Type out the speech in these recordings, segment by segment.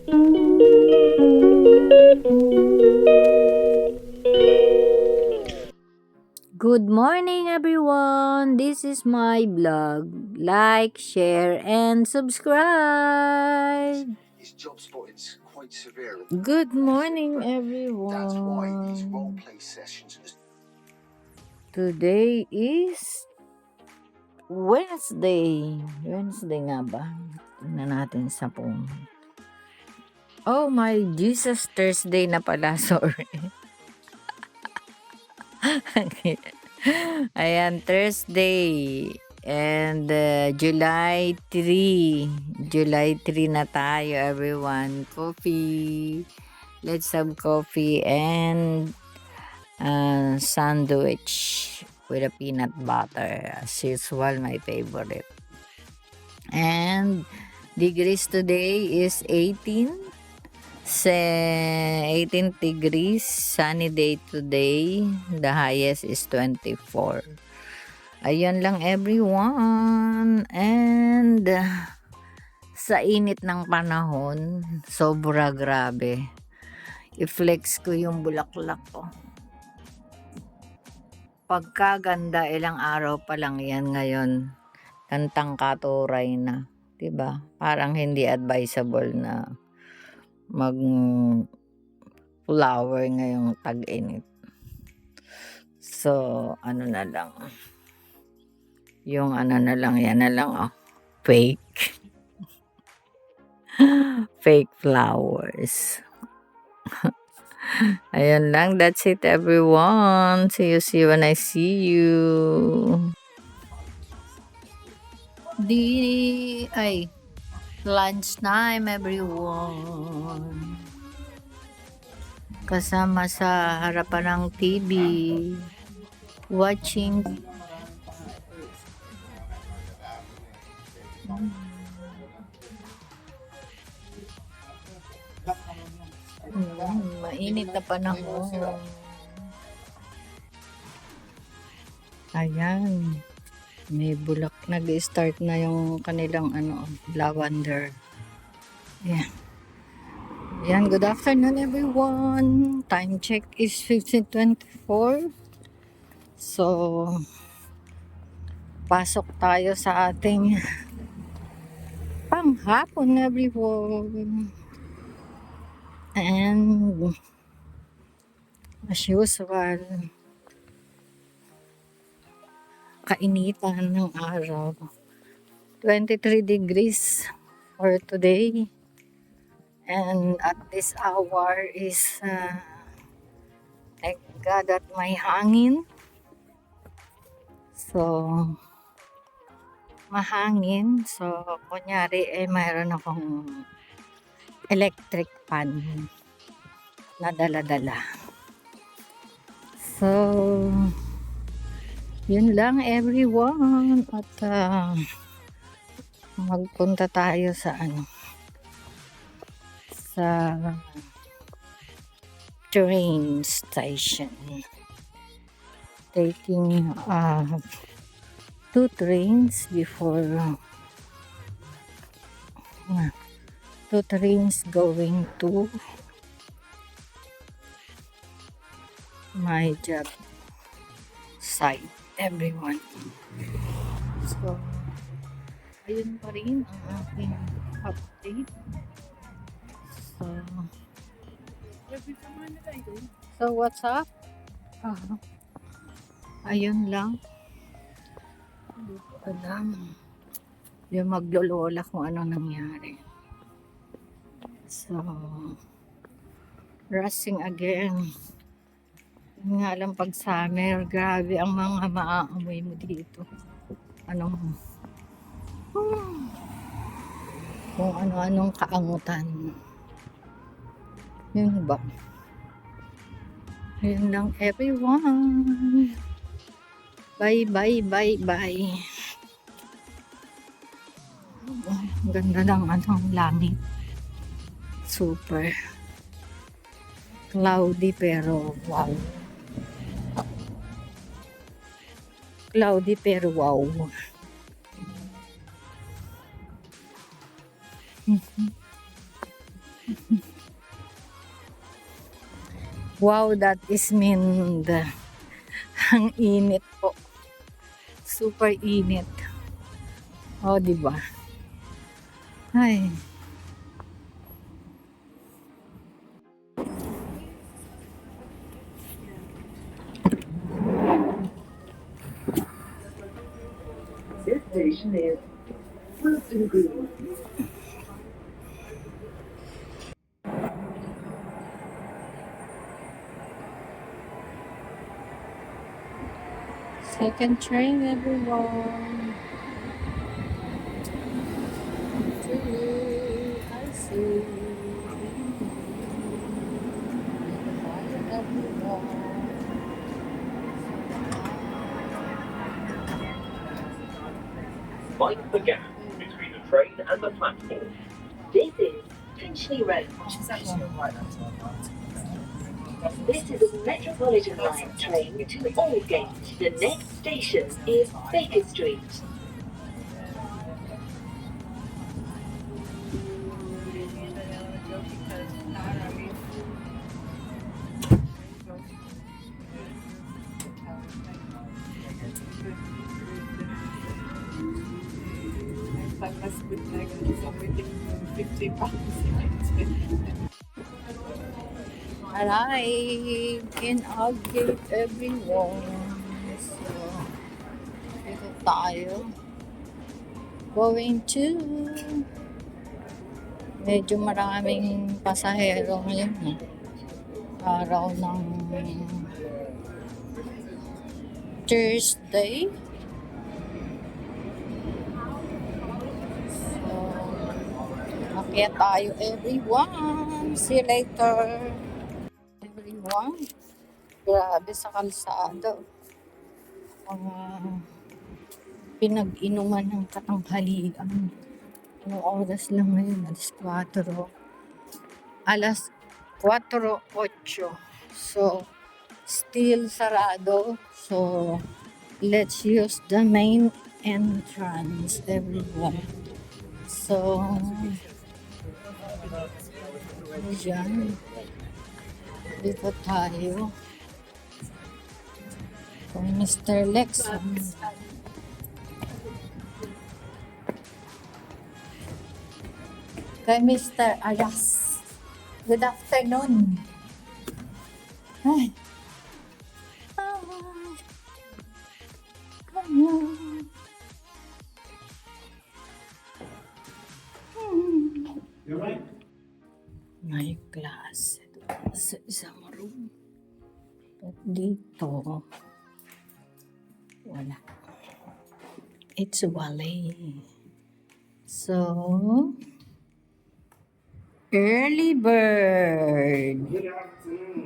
Good morning, everyone. This is my blog. Like, share, and subscribe. Good morning, everyone. Today is Wednesday. Wednesday nga ba? Tingnan natin sa phone. Oh my Jesus, Thursday na pala. Sorry. Ayan, Thursday. And July 3. July 3 na tayo, everyone. Coffee. Let's have coffee and sandwich with a peanut butter. As usual, my favorite. And degrees today is 18. 18 degrees, sunny day today. The highest is 24. Ayun lang, everyone. And sa init ng panahon, sobra grabe. I-flex ko yung bulaklak ko. Pagkaganda, ilang araw pa lang yan ngayon. Kantang katuray na. 'Di ba? Parang hindi advisable na mag flower ngayong tag-init. So, ano na lang. Yung ano na lang, yan na lang, fake. Fake flowers. Ayun lang, that's it, everyone. See you when I see you. Lunch time, everyone. Kasama sa harapan ng TV, watching. Mainit na panahon. Ayan. May bulak. Nag-start na yung kanilang lavender. Ayan. Ayan, good afternoon, everyone. Time check is 15:24. So, pasok tayo sa ating panghapon, everyone. And as usual, kainitan ng araw. 23 degrees for today. And at this hour is thank God that may hangin. So, mahangin. So, kunyari mayroon akong electric fan na dala-dala. So, yun lang, everyone. At magpunta tayo sa sa train station. Taking 2 trains before 2 trains going to my job site, everyone. So, ayun pa rin ang aking update. So what's up? Ayun lang. Alam. Yung maglolola kung ano nangyari. So, rushing again. Yun nga lang pag summer, grabe ang mga maaamoy mo dito. Kung ano-anong kaangutan. Yun ba? Yun lang, everyone. Bye, bye, bye, bye. Ang ganda ng langit. Super. Cloudy pero wow. Cloudy pero wow. Wow, that is mean. Ang init po. Super init. O, di ba? Ay. This station is Wilson Green. Second train, everyone. I see. Mind the gap between the train and the platform. This is Finchley Road. This is a Metropolitan Line train to Aldgate. The next station is Baker Street. Arrive in Aldgate, everyone. So, dito tayo. Going to... Medyo maraming pasahero ngayon. Araw ng Thursday. So, akyat tayo, everyone. See you later. Everyone. Grabe sa kalsada. Pinag-inuman ng katanghalian. Anong oras lang ngayon? Alas 4:08. So, still sarado. So, let's use the main entrance, everyone. So, dyan. Dito tayo. Kung Mr. Lexon. Kay Mr. Aras. Good afternoon. Ay. May class sa isang room. At dito, wala. It's ballet. So, early bird.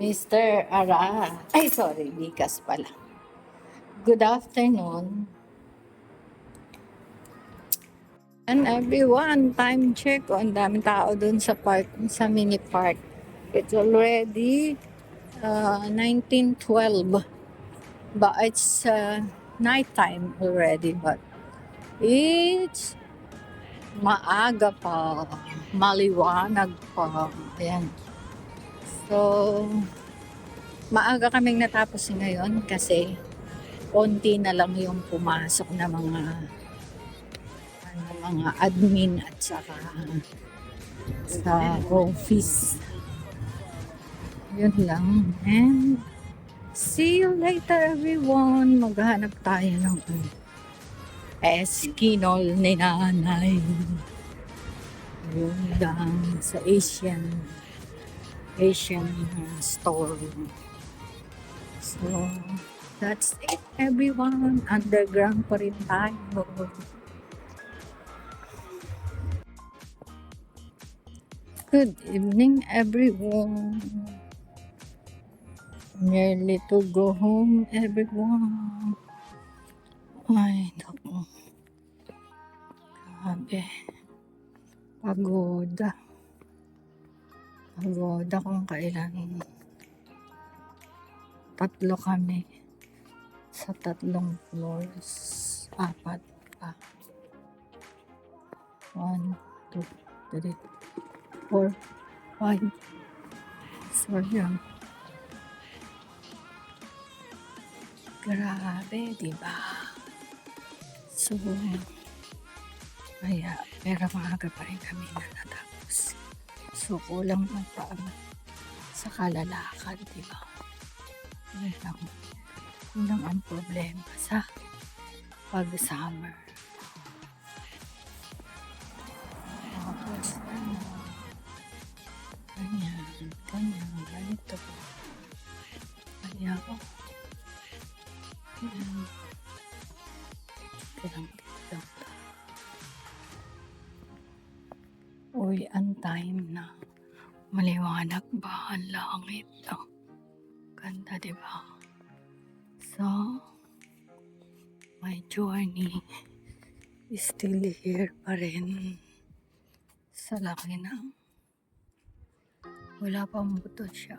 Mr. Ara. Ay, sorry. Likas pala. Good afternoon. And everyone, time check. Ang daming tao dun sa park, sa mini park. It's already 19:12. But it's nighttime already. But it's maaga pa. Maliwanag pa. Ayan. So, maaga kaming natapos ngayon kasi konti na lang yung pumasok na mga admin at saka sa office. Yun lang. And see you later, everyone. Maghanap tayo ng eskinol ni nanay. Yun lang sa Asian store. So, that's it, everyone. Underground pa rin tayo. Good evening, everyone. Nearly to go home, everyone. Ay, naku. Grabe. Pagoda. Pagoda kung kailan. 3 kami. Sa 3 floors. 4 pa. 1, 2, 3, 4, Ay, so yun. Grabe, di ba? So, kaya, pero maaga pa rin kami na natapos. So, kulang lang pa sa kalalakad, di ba? Kulang ang problema sa pag-summer. Tapos, ganyan, ganito. Kaya ako, dito. Uy, ang time na. Maliwanag ba ang langit? Oh, ganda, di ba? So, my journey is still here pa rin. Sa laki na. Wala pang buto siya.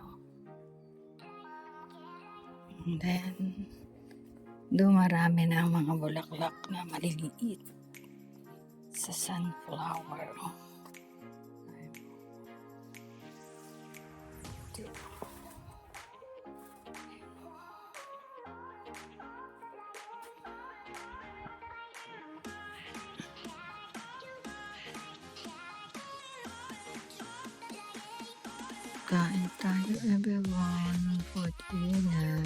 And then, dumarami na ang mga bulaklak na maliliit sa sunflower. Kain tayo everyone for dinner.